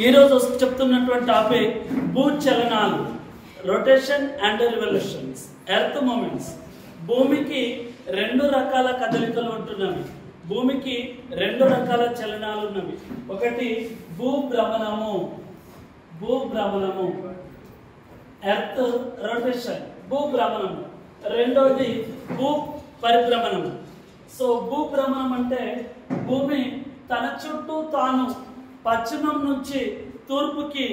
ఈరోజు చెప్తున్నటువంటి టాపిక్ భూచలనాలు, rotation and revolutions, earth movements. భూమికి రెండు రకాల కదలికలు ఉంటున్నవి. భూమికి రెండు రకాల చలనాలు ఉన్నవి. ఒకటి భూభ్రమణము, ఎర్త్ రొటేషన్, భూభ్రమణము. రెండోది భూ పరిభ్రమణం. సో భూభ్రమణం అంటే భూమి తన చుట్టూ తాను పశ్చిమం నుంచి తూర్పుకి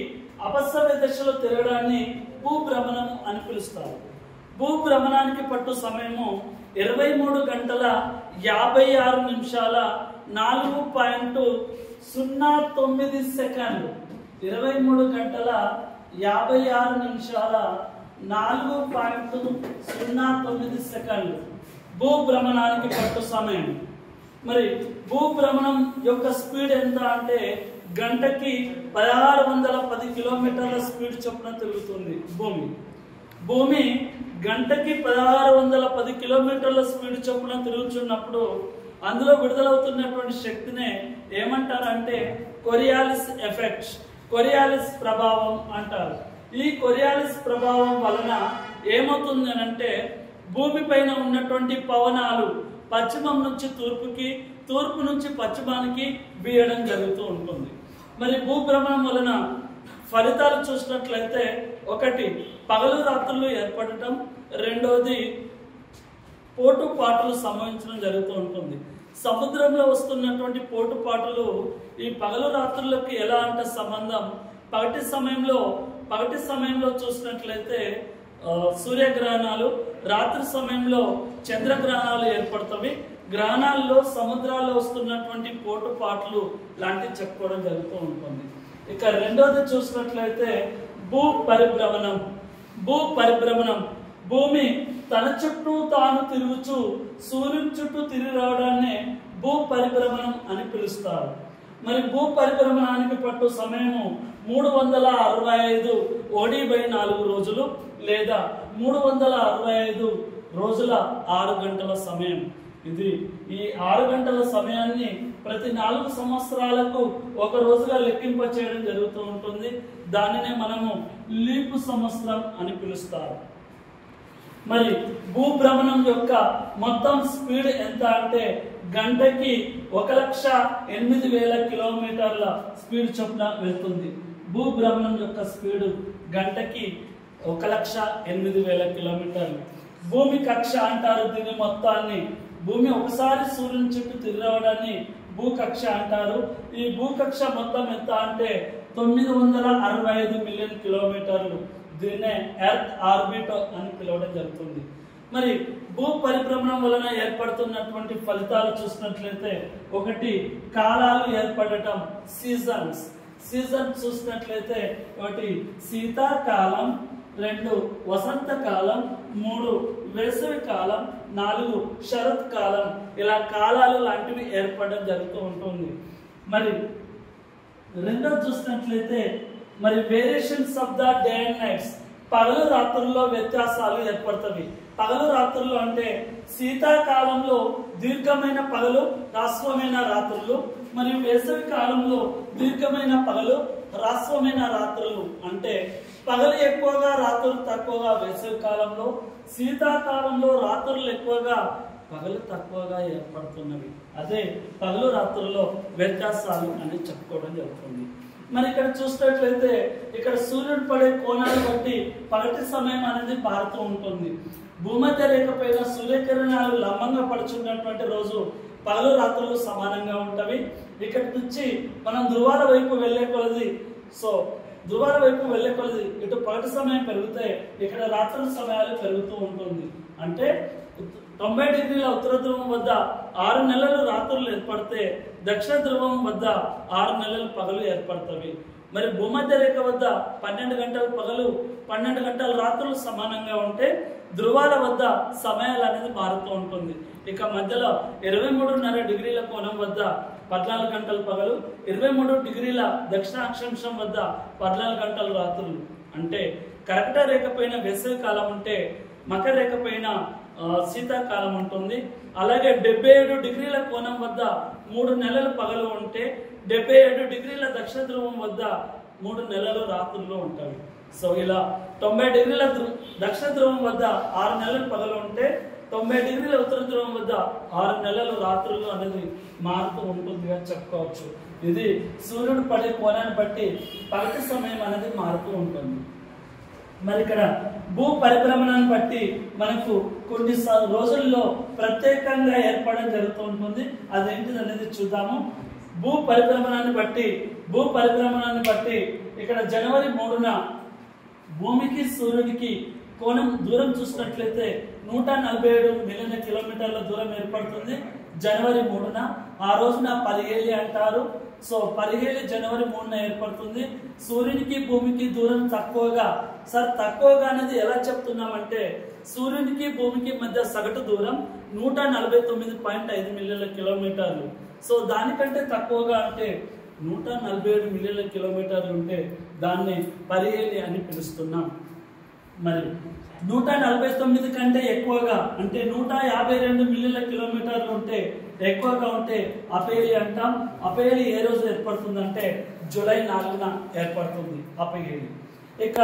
అపసవ్య దిశలో తిరగడాన్ని భూభ్రమణం అని పిలుస్తారు. భూభ్రమణానికి పట్టు సమయము 23 గంటల 56 నిమిషాల 4.09 సెకండ్లు. 23 గంటల 56 నిమిషాల 4.09 సెకండ్లు భూభ్రమణానికి పట్టు సమయం. మరి భూభ్రమణం యొక్క స్పీడ్ ఎంత అంటే గంటకి 1610 కిలోమీటర్ల స్పీడ్ చొప్పున తిరుగుతుంది భూమి గంటకి 1610 కిలోమీటర్ల స్పీడ్ చొప్పున తిరుగుతున్నప్పుడు అందులో విడుదలవుతున్నటువంటి శక్తినే ఏమంటారంటే కొరియాలిస్ ఎఫెక్ట్, కొరియాలిస్ ప్రభావం అంటారు. ఈ కొరియాలిస్ ప్రభావం వలన ఏమవుతుంది అంటే భూమి పైన ఉన్నటువంటి పవనాలు పశ్చిమం నుంచి తూర్పుకి, తూర్పు నుంచి పశ్చిమానికి వీయడం జరుగుతూ ఉంటుంది. మరి భూభ్రమణం వలన ఫలితాలు చూసినట్లయితే ఒకటి పగలు రాత్రులు ఏర్పడటం, రెండోది పోటుపాటులు సంభవించడం జరుగుతూ ఉంటుంది. సముద్రంలో వస్తున్నటువంటి పోటుపాటులు ఈ పగలు రాత్రులకు ఎలా అంటే సంబంధం, పగటి సమయంలో చూసినట్లయితే సూర్యగ్రహణాలు, రాత్రి సమయంలో చంద్రగ్రహణాలు ఏర్పడతాయి. గ్రహణాల్లో సముద్రాల్లో వస్తున్నటువంటి పోటుపాట్లు లాంటివి చెప్పుకోవడం జరుగుతూ ఉంటుంది. ఇక రెండోది చూసినట్లయితే భూ పరిభ్రమణం. భూమి తన చుట్టూ తాను తిరుగుచు సూర్యుని చుట్టూ తిరిగి రావడాన్ని భూ పరిభ్రమణం అని పిలుస్తారు. మరి భూ పరిభ్రమణానికి పట్టు సమయము 365 1/4 రోజులు లేదా 365 రోజుల 6 గంటల సమయం. ఈ 6 గంటల సమయాన్ని ప్రతి 4 సంవత్సరాలకు ఒక రోజుగా లెక్కింప చేయడం జరుగుతూ ఉంటుంది. దానినే మనము లీపు సంవత్సరం అని పిలుస్తారు. మరి భూభ్రమణం యొక్క మొత్తం స్పీడ్ ఎంత అంటే గంటకి 1,08,000 కిలోమీటర్ల స్పీడ్ చొప్పున వెళ్తుంది. భూభ్రమణం యొక్క స్పీడ్ గంటకి 1,08,000 కిలోమీటర్లు. భూమి కక్ష అంటారు దీని మొత్తాన్ని. భూమి ఒకసారి సూర్యుని చుట్టూ తిరగడాన్ని భూకక్ష అంటారు. ఈ భూకక్ష మొత్తం ఎంత అంటే 965 మిలియన్ కిలోమీటర్లు. దీన్నే ఎర్త్ ఆర్బిట్ అని పిలవడం జరుగుతుంది. మరి భూ పరిభ్రమణం వలన ఏర్పడుతున్నటువంటి ఫలితాలు చూసినట్లయితే ఒకటి కాలాలు ఏర్పడటం, సీజన్ చూసినట్లయితే ఒకటి శీతాకాలం, 2 వసంతకాలం, 3 వేసవి కాలం, 4 శరత్ కాలం. ఇలా కాలాలు లాంటివి ఏర్పడడం జరుగుతూ ఉంటుంది. మరి రెండోది చూసినట్లయితే మరి variations of the day and nights, పగలు రాత్రుల్లో వ్యత్యాసాలు ఏర్పడతాయి. పగలు రాత్రులు అంటే శీతాకాలంలో దీర్ఘమైన పగలు, హ్రస్వమైన రాత్రులు, మరియు వేసవి కాలంలో దీర్ఘమైన పగలు, హ్రస్వమైన రాత్రులు. అంటే పగలు ఎక్కువగా రాత్రులు తక్కువగా వేసవి కాలంలో, శీతాకాలంలో రాత్రులు ఎక్కువగా పగలు తక్కువగా ఏర్పడుతున్నవి. అదే పగలు రాత్రుల్లో వ్యత్యాసాలు అని చెప్పుకోవడం జరుగుతుంది. మరి ఇక్కడ చూసినట్లయితే ఇక్కడ సూర్యుడు పడే కోణాన్ని బట్టి పగటి సమయం అనేది మారుతూ ఉంటుంది. భూమధ్య రేఖ పైన సూర్యకిరణాలు లంబంగా పడుచున్నటువంటి రోజు పగలు రాత్రులు సమానంగా ఉంటవి. ఇక్కడి నుంచి మనం ధ్రువాల వైపు వెళ్లే కొలది ఇటు పగటి సమయం పెరిగితే ఇక్కడ రాత్రుల సమయాలు పెరుగుతూ ఉంటుంది. అంటే 90 డిగ్రీల ఉత్తర ధ్రువం వద్ద 6 నెలలు రాత్రులు ఏర్పడితే దక్షిణ ధ్రువం వద్ద 6 నెలలు పగలు ఏర్పడతాయి. మరి భూమధ్య రేఖ వద్ద 12 గంటల పగలు 12 గంటల రాత్రులు సమానంగా ఉంటే ధ్రువాల వద్ద సమయాలు అనేది మారుతూ ఉంటుంది. ఇక మధ్యలో 23.5 డిగ్రీల కోణం వద్ద 14 గంటల పగలు, 23 డిగ్రీల దక్షిణ అక్షాంశం వద్ద 14 గంటల రాత్రులు. అంటే కర్కట రేఖ పైన వేసవి కాలం ఉంటే మకర రేఖ పైన శీతాకాలం ఉంటుంది. అలాగే 77 డిగ్రీల కోణం వద్ద 3 నెలలు పగలు ఉంటే 77 డిగ్రీల దక్షిణ ధ్రువం వద్ద 3 నెలలు రాత్రుల్లో ఉంటాయి. సో ఇలా 90 డిగ్రీల దక్షిణ ధ్రువం వద్ద 6 నెలలు పగలు ఉంటే 90 డిగ్రీల ఉత్తర ధ్రువం వద్ద 6 నెలలు రాత్రులు అనేది మారుతూ ఉంటుంది అని చెప్పుకోవచ్చు. ఇది సూర్యుడు పడే కోణాన్ని బట్టి పగటి సమయం అనేది మారుతూ ఉంటుంది. మరి ఇక్కడ భూ పరిభ్రమణాన్ని బట్టి మనకు కొన్ని రోజుల్లో ప్రత్యేకంగా ఏర్పడడం జరుగుతూ ఉంటుంది. అదేంటిది అనేది చూద్దాము. భూ పరిభ్రమణాన్ని బట్టి ఇక్కడ జనవరి 3న భూమికి సూర్యుడికి కోణం దూరం చూసినట్లయితే 147 మిలియన్ కిలోమీటర్ల దూరం ఏర్పడుతుంది జనవరి 3న. ఆ రోజున పరిగేలి అంటారు. సో పరిగేలి జనవరి 3న ఏర్పడుతుంది. సూర్యునికి భూమికి దూరం తక్కువగా అనేది ఎలా చెప్తున్నామంటే సూర్యునికి భూమికి మధ్య సగటు దూరం 149.5 మిలియన్ల కిలోమీటర్లు. సో దానికంటే తక్కువగా అంటే 147 మిలియన్ల కిలోమీటర్లు ఉంటే దాన్ని పరిగేలి అని పిలుస్తున్నాం. మరి 149 కంటే ఎక్కువగా అంటే 152 మిలియన్ల కిలోమీటర్లు ఉంటే ఎక్కువగా ఉంటే అపేలి అంటాం. అపేలి ఏ రోజు ఏర్పడుతుందంటే జూలై 4న ఏర్పడుతుంది అపేలి. ఇక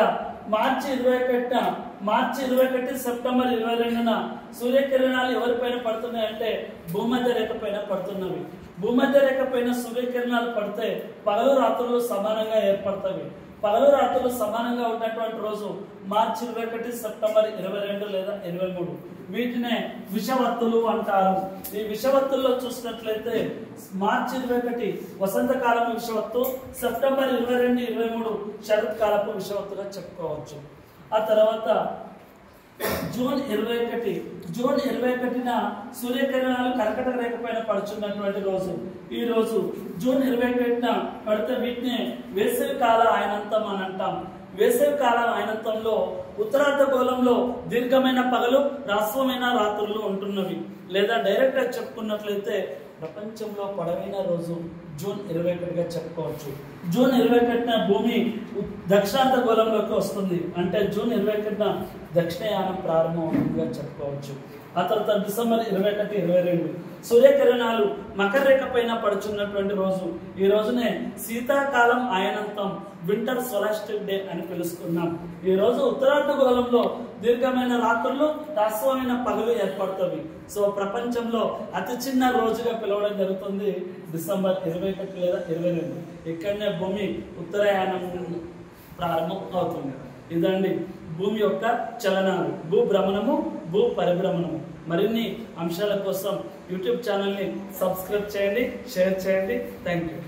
మార్చి 21 సెప్టెంబర్ 22న సూర్యకిరణాలు ఎవరిపైన పడుతున్నాయంటే భూమధ్య రేఖ పైన పడుతున్నవి. భూమధ్య రేఖ పైన సూర్యకిరణాలు పడితే పగలు రాత్రులు సమానంగా ఏర్పడతాయి. పగలు రాత్రులు సమానంగా ఉన్నటువంటి రోజు మార్చి 21, సెప్టెంబర్ 22 లేదా 23. వీటినే విషవత్తులు అంటారు. ఈ విషవత్తుల్లో చూసినట్లయితే మార్చి 21 వసంతకాలం విషవత్తు, సెప్టెంబర్ 22, 23 శరత్కాలపు విషవత్తుగా చెప్పుకోవచ్చు. ఆ తర్వాత జూన్ 21న సూర్యకిరణాలు కర్కటక రేఖ పైన పడుచున్నటువంటి రోజు. ఈ రోజు జూన్ 21న పడితే వీటిని వేసవి కాల ఆయనంతం అని అంటాం. వేసవి కాలం ఆయనంతంలో ఉత్తరార్ధగోళంలో దీర్ఘమైన పగలు, హ్రస్వమైన రాత్రులు ఉంటున్నవి. లేదా డైరెక్ట్ గా చెప్పుకున్నట్లయితే ప్రపంచంలో పొడవైన రోజు జూన్ 21గా చెప్పుకోవచ్చు. జూన్ 21న భూమి దక్షిణార్ధగోళంలోకి వస్తుంది. అంటే జూన్ 21న దక్షిణయానం ప్రారంభం అవుతుందిగా చెప్పుకోవచ్చు. ఆ తర్వాత డిసెంబర్ 21, 22 సూర్యకిరణాలు మకర రేఖ పైన పడుచున్నటువంటి రోజు. ఈ రోజునే శీతాకాలం ఆయనంతం, వింటర్ సోలాస్టిక్ డే అని పిలుస్తున్నాం. ఈ రోజు ఉత్తరార్ధగోళంలో దీర్ఘమైన రాత్రులు, హ్రస్వమైన పగలు ఏర్పడుతుంది. సో ప్రపంచంలో అతి చిన్న రోజుగా పిలవడం జరుగుతుంది డిసెంబర్ 21 లేదా 22. ఇక్కడనే భూమి ఉత్తరాయణం ప్రారంభం అవుతుంది. ఇదండి భూమి యొక్క చలనాలు, భూ భ్రమణము, భూ పరిభ్రమణము. మరిన్ని అంశాల కోసం యూట్యూబ్ ఛానల్ని సబ్స్క్రైబ్ చేయండి, షేర్ చేయండి. Thank you.